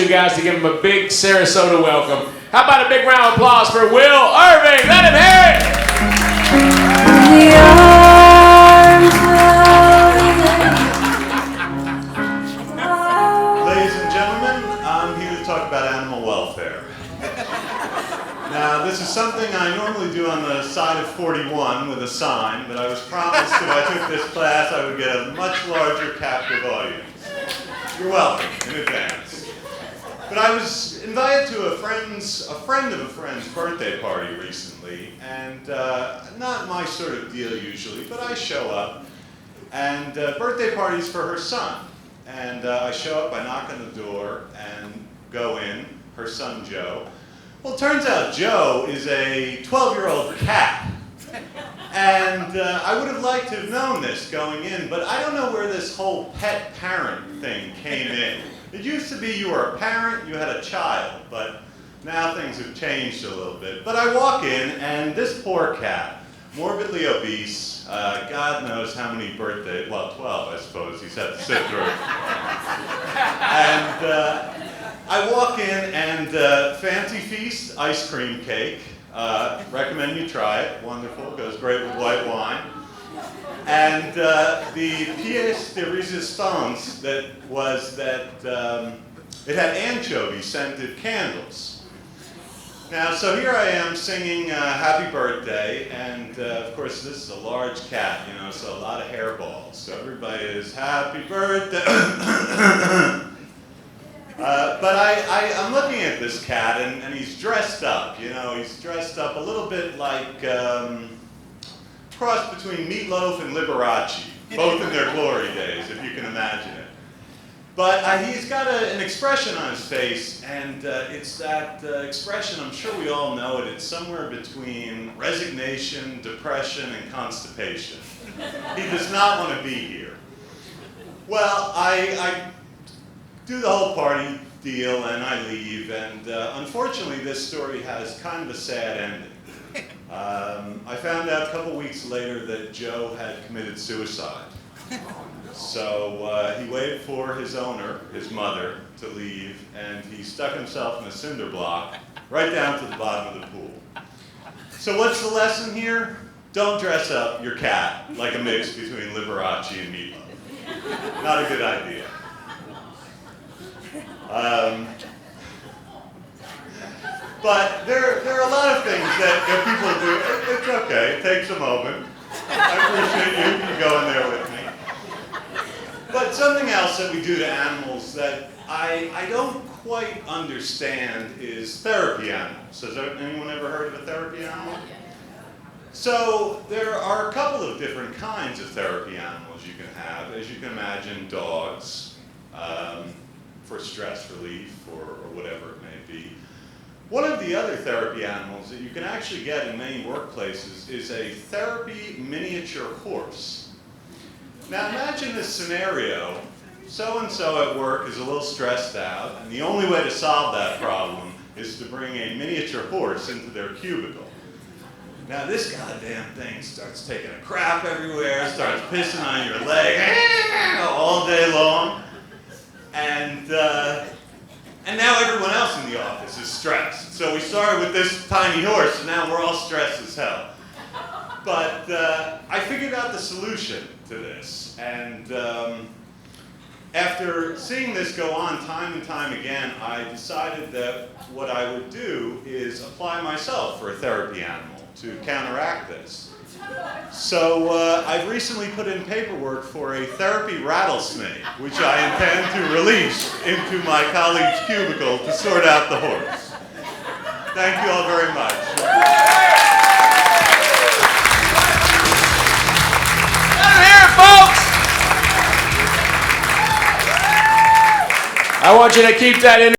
You guys to give him a big Sarasota welcome. How about a big round of applause for Will Irving? Let him hear it! Ladies and gentlemen, I'm here to talk about animal welfare. Now, this is something I normally do on the side of 41 with a sign, but I was promised if I took this class I would get a much larger captive audience. You're welcome in advance. But I was invited to a friend of a friend's birthday party recently, and not my sort of deal usually, but I show up, and birthday party's for her son. And I show up, I knock on the door, and go in, her son Joe. Well, it turns out Joe is a 12-year-old cat. And I would have liked to have known this going in, but I don't know where this whole pet parent thing came in. It used to be you were a parent, you had a child, but now things have changed a little bit. But I walk in, and this poor cat, morbidly obese, God knows how many birthdays, well, 12 I suppose he's had to sit through. And I walk in, and Fancy Feast ice cream cake. Recommend you try it. Wonderful. Goes great with white wine. And the pièce de résistance was that it had anchovy-scented candles. Now, so here I am singing Happy Birthday, and of course this is a large cat, you know, so a lot of hairballs. So everybody is Happy Birthday. But I'm looking at this cat, and he's dressed up, you know, he's dressed up a little bit like cross between Meatloaf and Liberace, both in their glory days, if you can imagine it. But he's got an expression on his face, and it's that expression, I'm sure we all know it, it's somewhere between resignation, depression, and constipation. He does not want to be here. Well, I do the whole party deal and I leave, and unfortunately this story has kind of a sad ending. I found out a couple weeks later that Joe had committed suicide. So he waited for his owner, his mother, to leave, and he stuck himself in a cinder block right down to the bottom of the pool. So what's the lesson here? Don't dress up your cat like a mix between Liberace and Meatloaf. Not a good idea. But there are a lot of things that people do. It's okay, it takes a moment. I appreciate you going there with me. But something else that we do to animals that I don't quite understand is therapy animals. Has anyone ever heard of a therapy animal? So there are a couple of different kinds of therapy animals you can have. As you can imagine, dogs, for stress relief or whatever it may be. One of the other therapy animals that you can actually get in many workplaces is a therapy miniature horse. Now imagine this scenario. So-and-so at work is a little stressed out, and the only way to solve that problem is to bring a miniature horse into their cubicle. Now this goddamn thing starts taking a crap everywhere, starts pissing on your leg all day long. And now everyone else in the office is stressed. So we started with this tiny horse, and now we're all stressed as hell. But I figured out the solution to this. And after seeing this go on time and time again, I decided that what I would do is apply myself for a therapy animal to counteract this. So I've recently put in paperwork for a therapy rattlesnake, which I intend to release into my colleague's cubicle to sort out the horse. Thank you all very much. Let him hear it, folks! I want you to keep that in.